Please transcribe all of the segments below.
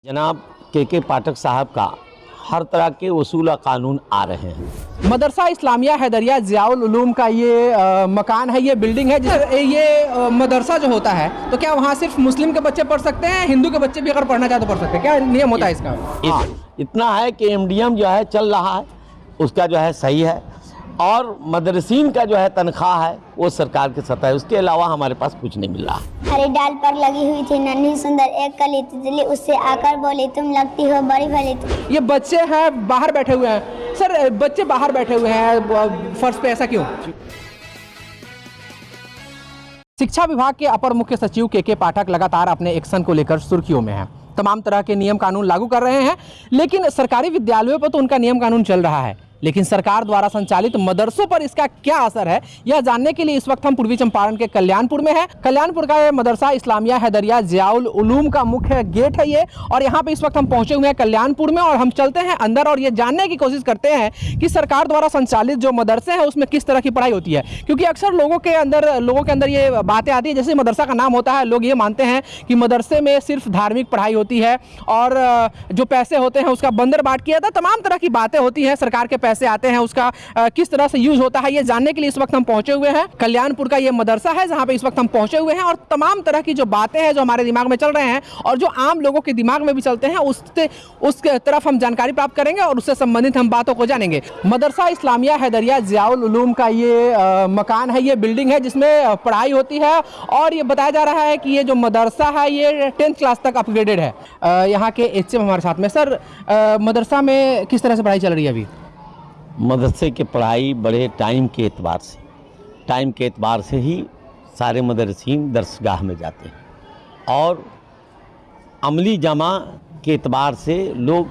जनाब के पाठक साहब का हर तरह के उसूल कानून आ रहे हैं। मदरसा इस्लामिया हैदरिया ज़ियाउल उलूम का ये मकान है, ये बिल्डिंग है। ये मदरसा जो होता है तो क्या वहाँ सिर्फ मुस्लिम के बच्चे पढ़ सकते हैं, हिंदू के बच्चे भी अगर पढ़ना चाहे तो पढ़ सकते हैं? क्या नियम होता है इसका? इतना है कि एमडीएम जो है चल रहा है, उसका जो है सही है, और मदरसीन का जो है तनख्वाह है वो सरकार के सतह है। उसके अलावा हमारे पास कुछ नहीं मिल रहा। हरी डाल पर लगी हुई थी नन्ही सुंदर एक कली तितली, उससे आकर बोली तुम लगती हो बड़ी भली। ये बच्चे हैं बाहर बैठे हुए हैं। सर, बच्चे बाहर बैठे हुए हैं फर्श पे, ऐसा क्यों? शिक्षा विभाग के अपर मुख्य सचिव के पाठक लगातार अपने एक्शन को लेकर सुर्खियों में हैं। तमाम तरह के नियम कानून लागू कर रहे हैं, लेकिन सरकारी विद्यालयों पर तो उनका नियम कानून चल रहा है, लेकिन सरकार द्वारा संचालित मदरसों पर इसका क्या असर है, यह जानने के लिए इस वक्त हम पूर्वी चंपारण के कल्याणपुर में हैं। कल्याणपुर का ये मदरसा इस्लामिया हैदरिया ज़ियाउल उलूम का मुख्य गेट है ये, और यहाँ पे इस वक्त हम पहुंचे हुए हैं कल्याणपुर में, और हम चलते हैं अंदर और ये जानने की कोशिश करते हैं कि सरकार द्वारा संचालित जो मदरसे हैं उसमें किस तरह की पढ़ाई होती है। क्योंकि अक्सर लोगों के अंदर ये बातें आती है, जैसे मदरसा का नाम होता है, लोग ये मानते हैं कि मदरसे में सिर्फ धार्मिक पढ़ाई होती है और जो पैसे होते हैं उसका बंदर बांट किया था। तमाम तरह की बातें होती हैं, सरकार के पैसे आते हैं, उसका किस तरह से यूज होता है, ये जानने के लिए इस वक्त हम पहुंचे हुए हैं। कल्याणपुर का ये मदरसा है जहां पे इस वक्त हम पहुंचे हुए हैं, और तमाम तरह की जो बातें हैं जो हमारे दिमाग में चल रहे हैं और जो आम लोगों के दिमाग में भी चलते हैं, उस तरफ हम जानकारी प्राप्त करेंगे और उससे संबंधित हम बातों को जानेंगे। मदरसा इस्लामिया हैदरिया ज़ियाउल उलूम का ये मकान है, ये बिल्डिंग है जिसमें पढ़ाई होती है, और ये बताया जा रहा है कि ये जो मदरसा है ये 10th क्लास तक अपग्रेडेड है। यहाँ के एचएम हमारे साथ में। सर, मदरसा में किस तरह से पढ़ाई चल रही है अभी? मदरसे की पढ़ाई बड़े टाइम के एतबार से ही सारे मदरसीन दरसगाह में जाते हैं, और अमली जमा के एतबार से लोग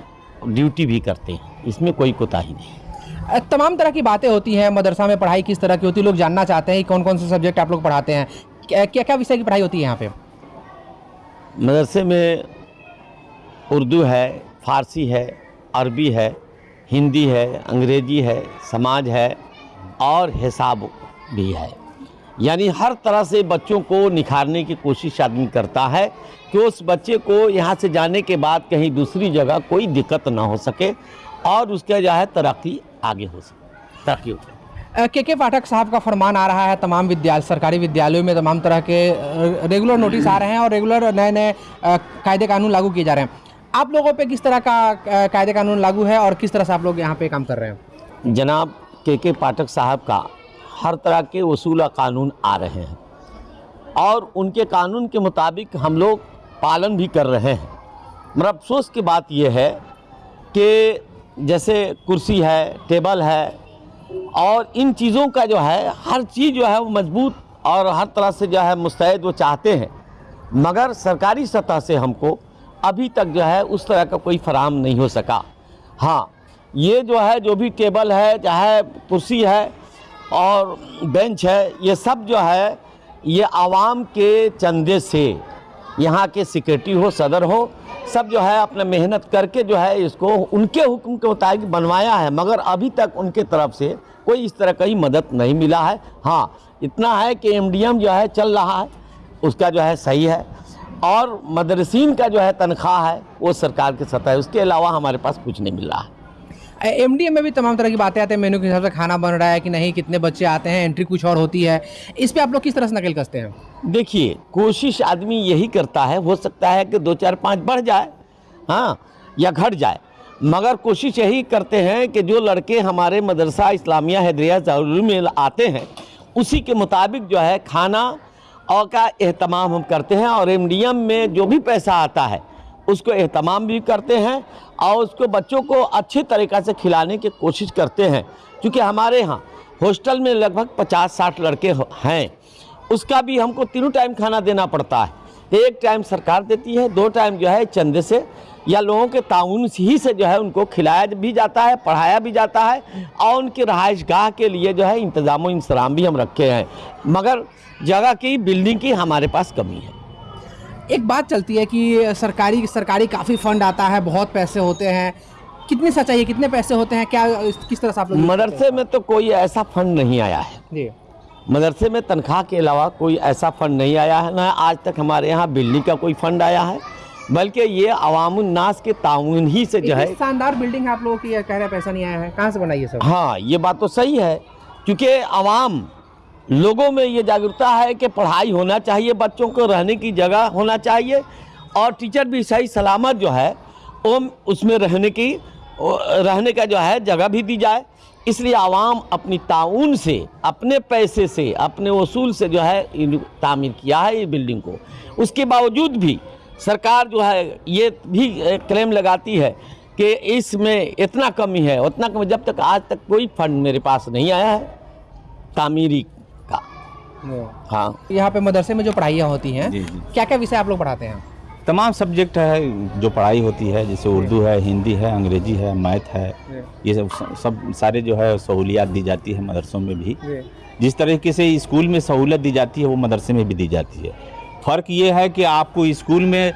ड्यूटी भी करते हैं, इसमें कोई कोताही नहीं। तमाम तरह की बातें होती हैं मदरसा में, पढ़ाई किस तरह की होती है, लोग जानना चाहते हैं कि कौन कौन से सब्जेक्ट आप लोग पढ़ाते हैं, क्या क्या विषय की पढ़ाई होती है यहाँ पे? मदरसे में उर्दू है, फ़ारसी है, अरबी है, हिंदी है, अंग्रेजी है, समाज है और हिसाब भी है। यानी हर तरह से बच्चों को निखारने की कोशिश आदमी करता है कि उस बच्चे को यहाँ से जाने के बाद कहीं दूसरी जगह कोई दिक्कत ना हो सके और उसका जो है तरक्की आगे हो सके, तरक्की हो सके। के पाठक साहब का फरमान आ रहा है, तमाम सरकारी विद्यालयों में तमाम तरह के रेगुलर नोटिस आ रहे हैं और रेगुलर नए नए कायदे कानून लागू किए जा रहे हैं। आप लोगों पे किस तरह का कायदे कानून लागू है और किस तरह से आप लोग यहाँ पे काम कर रहे हैं? जनाब के पाठक साहब का हर तरह के उसूल कानून आ रहे हैं, और उनके कानून के मुताबिक हम लोग पालन भी कर रहे हैं। मगर अफसोस की बात यह है कि जैसे कुर्सी है, टेबल है, और इन चीज़ों का जो है हर चीज़ जो है वो मजबूत और हर तरह से जो है मुस्तैद वो चाहते हैं, मगर सरकारी सतह से हमको अभी तक जो है उस तरह का कोई फराहम नहीं हो सका। हाँ, ये जो है जो भी टेबल है, चाहे कुर्सी है और बेंच है, ये सब जो है ये आवाम के चंदे से, यहाँ के सेक्रेटरी हो, सदर हो, सब जो है अपना मेहनत करके जो है इसको उनके हुक्म के मुताबिक बनवाया है, मगर अभी तक उनके तरफ से कोई इस तरह की मदद नहीं मिला है। हाँ, इतना है कि एमडीएम जो है चल रहा है, उसका जो है सही है, और मदरसीन का जो है तनख्वाह है वो सरकार के सतह है। उसके अलावा हमारे पास कुछ नहीं मिल रहा है। एमडीएम में भी तमाम तरह की बातें आती हैं, मेनू के हिसाब से खाना बन रहा है कि नहीं, कितने बच्चे आते हैं, एंट्री कुछ और होती है, इस पे आप लोग किस तरह से नकेल कसते हैं? देखिए, कोशिश आदमी यही करता है, हो सकता है कि 2, 4, 5 बढ़ जाए, हाँ, या घट जाए, मगर कोशिश यही करते हैं कि जो लड़के हमारे मदरसा इस्लामिया हैदरिया ज़ियाउल उलूम में आते हैं उसी के मुताबिक जो है खाना और का एहतमाम हम करते हैं, और एमडीएम में जो भी पैसा आता है उसको एहतमाम भी करते हैं और उसको बच्चों को अच्छे तरीक़ा से खिलाने की कोशिश करते हैं। क्योंकि हमारे यहाँ हॉस्टल में लगभग 50-60 लड़के हैं, उसका भी हमको तीनों टाइम खाना देना पड़ता है। एक टाइम सरकार देती है, 2 टाइम जो है चंदे से या लोगों के ताउन ही से जो है उनको खिलाया भी जाता है, पढ़ाया भी जाता है, और उनकी रहाइशगाह के लिए जो है इंतज़ाम व इंतज़ाम भी हम रखे हैं, मगर जगह की, बिल्डिंग की हमारे पास कमी है। एक बात चलती है कि सरकारी काफ़ी फंड आता है, बहुत पैसे होते हैं, कितनी सच्चाई है, कितने पैसे होते हैं, क्या किस तरह से आप लोग? मदरसे में तो कोई ऐसा फंड नहीं आया है जी। मदरसे में तनख्वाह के अलावा कोई ऐसा फंड नहीं आया है, ना आज तक हमारे यहाँ बिल्डिंग का कोई फंड आया है, बल्कि ये अवामुन्नास के ताउन ही से जो है। इतनी शानदार बिल्डिंग है, आप लोगों की कह रहे हैं पैसा नहीं आया है, कहाँ से बनाई है सब? हाँ, ये बात तो सही है, क्योंकि आवाम लोगों में ये जागरूकता है कि पढ़ाई होना चाहिए, बच्चों को रहने की जगह होना चाहिए और टीचर भी सही सलामत जो है वो उसमें रहने का जो है जगह भी दी जाए। इसलिए आवाम अपनी ताउन से, अपने पैसे से, अपने वसूल से जो है तामीर किया है ये बिल्डिंग को। उसके बावजूद भी सरकार जो है ये भी क्लेम लगाती है कि इसमें इतना कमी है, उतना कमी, जब तक आज तक कोई फंड मेरे पास नहीं आया है तामीरी का। हाँ, यहाँ पे मदरसे में जो पढ़ाइयाँ होती हैं, जी जी, क्या क्या विषय आप लोग पढ़ाते हैं? तमाम सब्जेक्ट है जो पढ़ाई होती है, जैसे उर्दू है, हिंदी है, अंग्रेजी है, मैथ है, ये सब सारे जो है सहूलियात दी जाती है मदरसों में भी। जिस तरीके से स्कूल में सहूलत दी जाती है वो मदरसे में भी दी जाती है। फ़र्क ये है कि आपको स्कूल में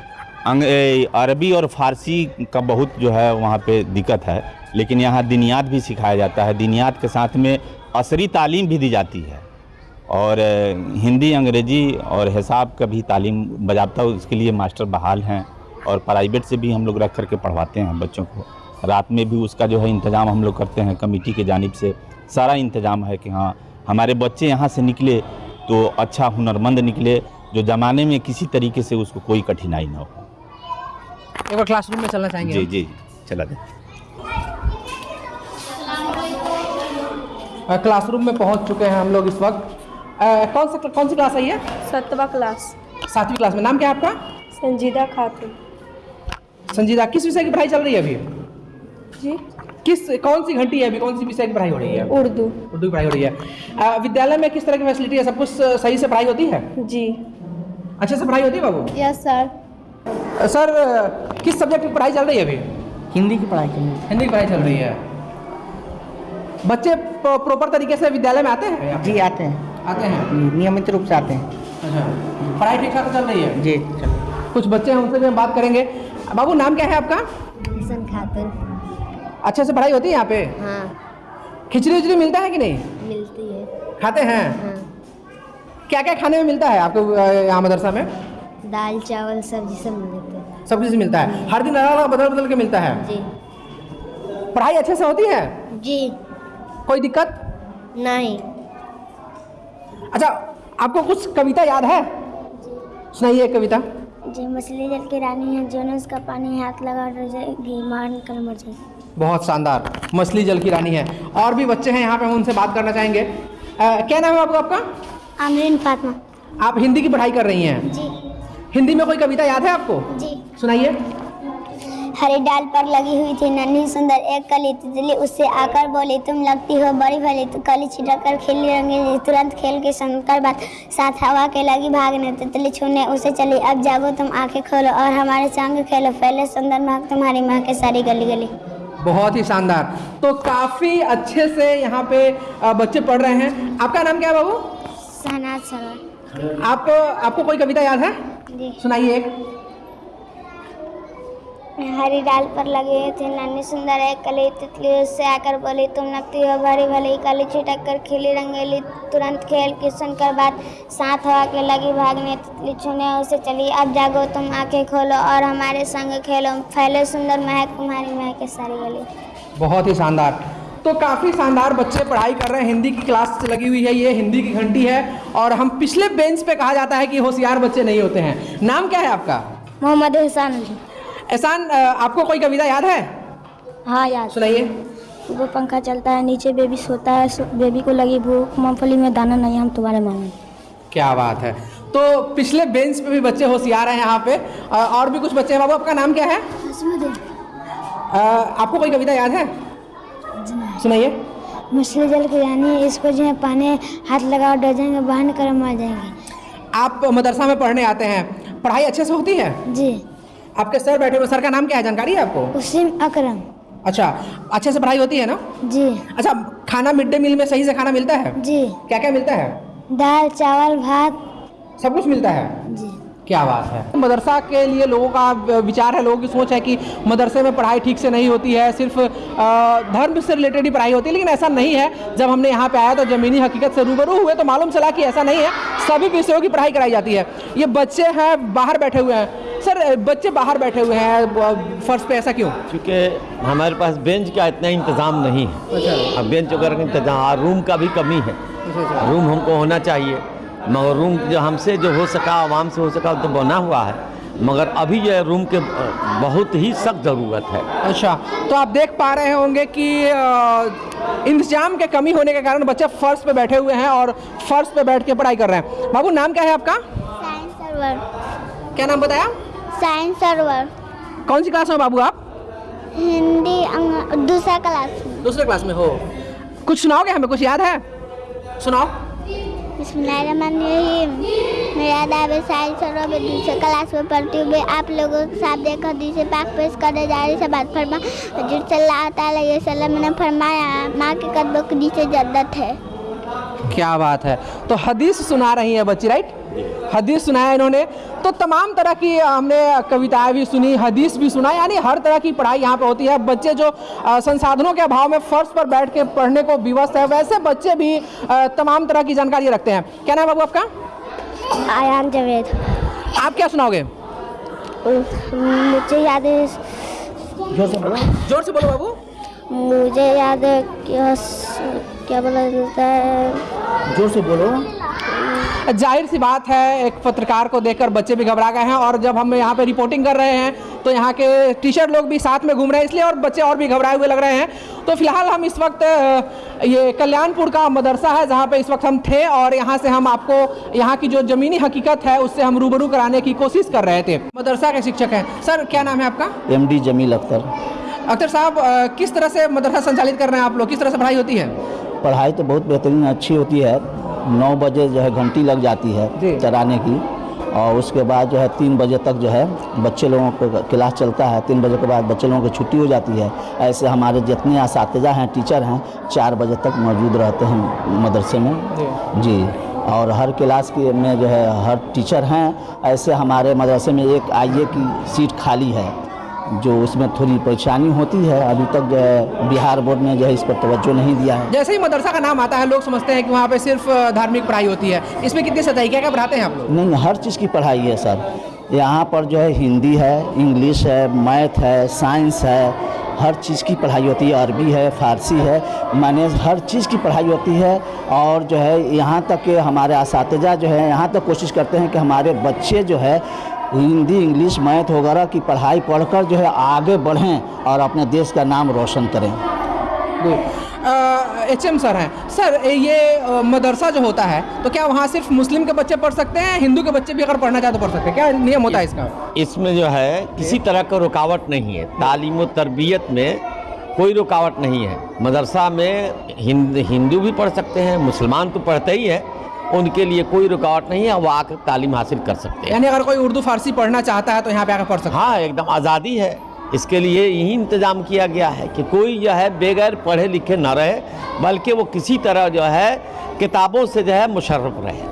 अरबी और फ़ारसी का बहुत जो है वहाँ पे दिक्कत है, लेकिन यहाँ दीनियात भी सिखाया जाता है। दीनियात के साथ में असरी तालीम भी दी जाती है और हिंदी, अंग्रेजी और हिसाब का भी तालीम बजाबता, उसके लिए मास्टर बहाल हैं और प्राइवेट से भी हम लोग रख करके पढ़वाते हैं बच्चों को। रात में भी उसका जो है इंतज़ाम हम लोग करते हैं, कमेटी के जानिब से सारा इंतज़ाम है कि हाँ हमारे बच्चे यहाँ से निकले तो अच्छा हुनरमंद निकले, जो ज़माने में किसी तरीके से उसको कोई कठिनाई ना हो। एक बार क्लासरूम में चलना चाहेंगे? जी जी, चला जाए। क्लासरूम में पहुंच चुके हैं हम लोग इस वक्त। कौन सी क्लास है ये? 7वां क्लास। 7वीं क्लास में। नाम क्या है आपका? संजीदा खातून। संजीदा, किस विषय की पढ़ाई चल रही है अभी? जी, कौन सी घंटी है अभी, कौन सी विषय की पढ़ाई हो रही है? उर्दू। उर्दू की पढ़ाई हो रही है। विद्यालय में किस तरह की फैसिलिटी है, सब कुछ सही से पढ़ाई होती है? जी। अच्छे से पढ़ाई होती है बाबू? Yes sir. सर, किस सब्जेक्ट की पढ़ाई चल रही है अभी? हिंदी की पढ़ाई करनी है। हिंदी की पढ़ाई चल रही है। बच्चे प्रॉपर तरीके से विद्यालय में आते हैं? जी आते हैं, आते हैं। जी नियमित रूप से आते हैं। अच्छा, पढ़ाई ठीक ठाक चल रही है? जी चलो। कुछ बच्चे हैं उनसे भी हम बात करेंगे। बाबू, नाम क्या है आपका? हुसन खातून। अच्छे से पढ़ाई होती है यहाँ पे? हाँ, खिचड़ी उचड़ी मिलता है कि नहीं? मिलती है। खाते हैं? हाँ, क्या क्या खाने में मिलता है आपको यहाँ मदरसा में? दाल चावल सब्जी सब मिलते हैं। सब चीज़ मिलता है? हर दिन अलग अलग बदल बदल के मिलता है? जी। पढ़ाई अच्छे से होती है? जी। कोई दिक्कत नहीं। अच्छा, आपको कुछ कविता याद है? सुनाइए एक कविता। जी, मछली जल की रानी है, जो न उसका पानी हाथ लगा डर जाएगी, मार निकल मर जाएगी। बहुत शानदार, मछली जल की रानी है। और भी बच्चे हैं यहाँ पे, हम उनसे बात करना चाहेंगे। क्या नाम है आपका? आमरीन फातिमा। आप हिंदी की पढ़ाई कर रही हैं? जी। हिंदी में कोई कविता याद है आपको? जी। सुनाइए। हरी डाल पर लगी हुई थी नन्ही सुंदर एक कली तितली, उससे आकर बोली तुम लगती हो बड़ी भली। तो कली छिटक कर खिली रंगीली, तुरंत खेल के शंकर बात, साथ हवा के लगी भागने, तितली छूने उसे चली। अब जागो तुम आंखें खोलो और हमारे संग खेलो, फैले सुंदर महक तुम्हारी महके सारी गली गली। बहुत ही शानदार। तो काफ़ी अच्छे से यहाँ पे बच्चे पढ़ रहे हैं। आपका नाम क्या है बाबू? सहनाज सरवर। आपको कोई कविता याद है? जी। सुनाइए एक। हरी डाल पर लगी हुई थी नन्ही सुंदर एक कली तितली, उससे आकर बोली तुम लगती हो बड़ी भली। कली छिटक कर खिली रंगीली, तुरंत खेल की सुनकर बात, साथ हवा के लगी भागने, तितली छूने उसे चली। अब जागो तुम आंखें खोलो और हमारे संग खेलो, फैले सुंदर महक तुम्हारी महके सारी गली। बहुत ही शानदार। तो काफ़ी शानदार बच्चे पढ़ाई कर रहे हैं। हिंदी की क्लास लगी हुई है, ये हिंदी की घंटी है और हम पिछले बेंच पे कहा जाता है कि होशियार बच्चे नहीं होते हैं। नाम क्या है आपका? मोहम्मद एहसान। एहसान, आपको कोई कविता याद है? हाँ याद। सुनाइए। वो पंखा चलता है नीचे बेबी सोता है, बेबी को लगी भूख, मूंगफली में दाना नहीं हम तुम्हारे माने। क्या बात है। तो पिछले बेंच पे भी बच्चे होशियार हैं यहाँ पे। और भी कुछ बच्चे हैं। बाबू, आपका नाम क्या है? आपको कोई कविता याद है? सुनाइए। मछली जल की रानी है, इसको जो है पानी हाथ लगाओ डर जाएंगे, बाहर निकल मर जाएंगे। आप मदरसा में पढ़ने आते हैं, पढ़ाई अच्छे से होती है? जी। आपके सर बैठे हुए, सर का नाम क्या है, जानकारी है आपको? उसीम अकरम। अच्छा, अच्छे से पढ़ाई होती है ना? जी। अच्छा, खाना मिड डे मील में सही से खाना मिलता है? जी। क्या क्या मिलता है? दाल चावल भात सब कुछ मिलता है? जी। क्या बात है। मदरसा के लिए लोगों का विचार है, लोगों की सोच है कि मदरसे में पढ़ाई ठीक से नहीं होती है, सिर्फ धर्म से रिलेटेड ही पढ़ाई होती है, लेकिन ऐसा नहीं है। जब हमने यहाँ पे आया तो ज़मीनी हकीकत से रूबरू हुए तो मालूम चला कि ऐसा नहीं है, सभी विषयों की पढ़ाई कराई जाती है। ये बच्चे हैं बाहर बैठे हुए हैं, सर बच्चे बाहर बैठे हुए हैं फर्श पे, ऐसा क्यों? क्योंकि हमारे पास बेंच का इतना इंतज़ाम नहीं है। अच्छा। अब बेंच वगैरह का इंतज़ाम और रूम का भी कमी है। रूम हमको होना चाहिए, मगर रूम जो हमसे जो हो सका, आवाम से हो सका तो बना हुआ है, मगर अभी जो है रूम के बहुत ही सख्त ज़रूरत है। अच्छा, तो आप देख पा रहे होंगे कि इंतजाम के कमी होने के कारण बच्चे फर्श पे बैठे हुए हैं और फर्श पे बैठ के पढ़ाई कर रहे हैं। बाबू नाम क्या है आपका? Science server. क्या नाम बताया? Science server. कौन सी क्लास में बाबू आप? हिंदी दूसरा क्लास में। दूसरे क्लास में हो। कुछ सुनाओगे हमें, कुछ याद है? सुनाओ। बिस्मिल्लाहिर्रहमानिर्रहीम। मेरा नाम है साइंस सर्वर, मैं दूसरे क्लास में पढ़ती हूँ। मैं आप लोगों के साथ देखकर हदीस पाक पेश करने जा रही बात फरमा। हज़रत सल्लल्लाहु अलैहि वसल्लम ने फरमाया, माँ के कदमों के नीचे जन्नत है। क्या बात है। तो हदीस सुना रही है बच्ची, राइट? हदीस सुनाया इन्होंने। तो तमाम तरह की हमने कविताएं भी सुनी, हदीस भी सुना, यानी हर तरह की पढ़ाई यहाँ पे होती है। बच्चे जो संसाधनों के अभाव में फर्श पर बैठ के पढ़ने को विवश है, वैसे बच्चे भी तमाम तरह की जानकारी रखते हैं। क्या नाम है बाबू आपका? आयान जावेद। आप क्या सुनाओगे? मुझे याद है, जोर से बोलो बाबू। मुझे याद है क्या बोला जाता है, जोर से बोलो। जाहिर सी बात है, एक पत्रकार को देखकर बच्चे भी घबरा गए हैं, और जब हम यहाँ पे रिपोर्टिंग कर रहे हैं तो यहाँ के टीचर लोग भी साथ में घूम रहे हैं, इसलिए और बच्चे और भी घबराए हुए लग रहे हैं। तो फिलहाल हम इस वक्त ये कल्याणपुर का मदरसा है जहाँ पे इस वक्त हम थे, और यहाँ से हम आपको यहाँ की जो ज़मीनी हकीकत है उससे हम रूबरू कराने की कोशिश कर रहे थे। मदरसा के शिक्षक हैं। सर क्या नाम है आपका? MD जमील अख्तर। अख्तर साहब, किस तरह से मदरसा संचालित कर रहे हैं आप लोग? किस तरह से पढ़ाई होती है? पढ़ाई तो बहुत बेहतरीन अच्छी होती है। 9 बजे जो है घंटी लग जाती जी। है चराने की, और उसके बाद जो है 3 बजे तक जो है बच्चे लोगों को क्लास चलता है। 3 बजे के बाद बच्चे लोगों की छुट्टी हो जाती है। ऐसे हमारे जितने असातिज़ा हैं, टीचर हैं, 4 बजे तक मौजूद रहते हैं मदरसे में जी। और हर क्लास के में जो है हर टीचर हैं। ऐसे हमारे मदरसे में एक IE की सीट खाली है, जो उसमें थोड़ी परेशानी होती है। अभी तक जो है बिहार बोर्ड ने जो है इस पर तवज्जो नहीं दिया है। जैसे ही मदरसा का नाम आता है लोग समझते हैं कि वहाँ पे सिर्फ धार्मिक पढ़ाई होती है। इसमें कितनी सच्चाई, क्या क्या पढ़ाते हैं आप लोग? नहीं, हर चीज़ की पढ़ाई है सर। यहाँ पर जो है हिंदी है, इंग्लिश है, मैथ है, साइंस है, हर चीज़ की पढ़ाई होती है। अरबी है, फ़ारसी है, माने हर चीज़ की पढ़ाई होती है। और जो है यहाँ तक के हमारे असातिज़ा जो है यहाँ तक कोशिश करते हैं कि हमारे बच्चे जो है हिंदी, इंग्लिश, मैथ वगैरह की पढ़ाई पढ़कर जो है आगे बढ़ें और अपने देश का नाम रोशन करें। HM सर हैं। सर ये मदरसा जो होता है तो क्या वहाँ सिर्फ मुस्लिम के बच्चे पढ़ सकते हैं, हिंदू के बच्चे भी अगर पढ़ना चाहे तो पढ़ सकते हैं? क्या नियम होता है इसका? इसमें जो है किसी तरह का रुकावट नहीं है। तालीम व तरबियत में कोई रुकावट नहीं है। मदरसा में हिंदू भी पढ़ सकते हैं, मुसलमान तो पढ़ते ही है, उनके लिए कोई रुकावट नहीं है, वो आकर तालीम हासिल कर सकते हैं। यानी अगर कोई उर्दू फारसी पढ़ना चाहता है तो यहाँ पे आकर पढ़ सकता है? हाँ, एकदम आज़ादी है। इसके लिए यही इंतज़ाम किया गया है कि कोई जो है बेगैर पढ़े लिखे न रहे, बल्कि वो किसी तरह जो है किताबों से जो है मुशर्रफ रहे।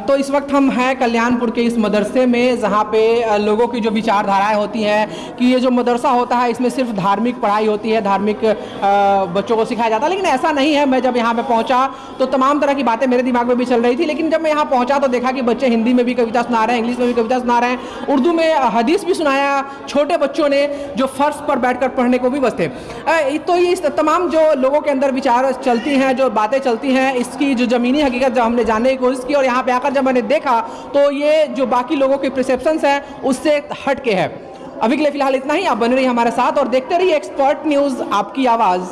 तो इस वक्त हम हैं कल्याणपुर के इस मदरसे में, जहाँ पे लोगों की जो विचारधाराएं होती हैं कि ये जो मदरसा होता है इसमें सिर्फ धार्मिक पढ़ाई होती है, धार्मिक बच्चों को सिखाया जाता है, लेकिन ऐसा नहीं है। मैं जब यहाँ पे पहुँचा तो तमाम तरह की बातें मेरे दिमाग में भी चल रही थी, लेकिन जब मैं यहाँ पहुँचा तो देखा कि बच्चे हिंदी में भी कविता सुना रहे हैं, इंग्लिश में भी कविता सुना रहे हैं, उर्दू में हदीस भी सुनाया छोटे बच्चों ने जो फर्श पर बैठ कर पढ़ने को भी बस थे। तो ये तमाम जो लोगों के अंदर विचार चलती हैं, जो बातें चलती हैं, इसकी जो ज़मीनी हकीकत जब हमने जानने की कोशिश की और यहाँ पे आकर जब मैंने देखा तो ये जो बाकी लोगों के परसेप्शंस हैं उससे हट के है। अभी के लिए फिलहाल इतना ही। आप बने रहिए हमारे साथ और देखते रहिए एक्सपर्ट न्यूज़, आपकी आवाज़।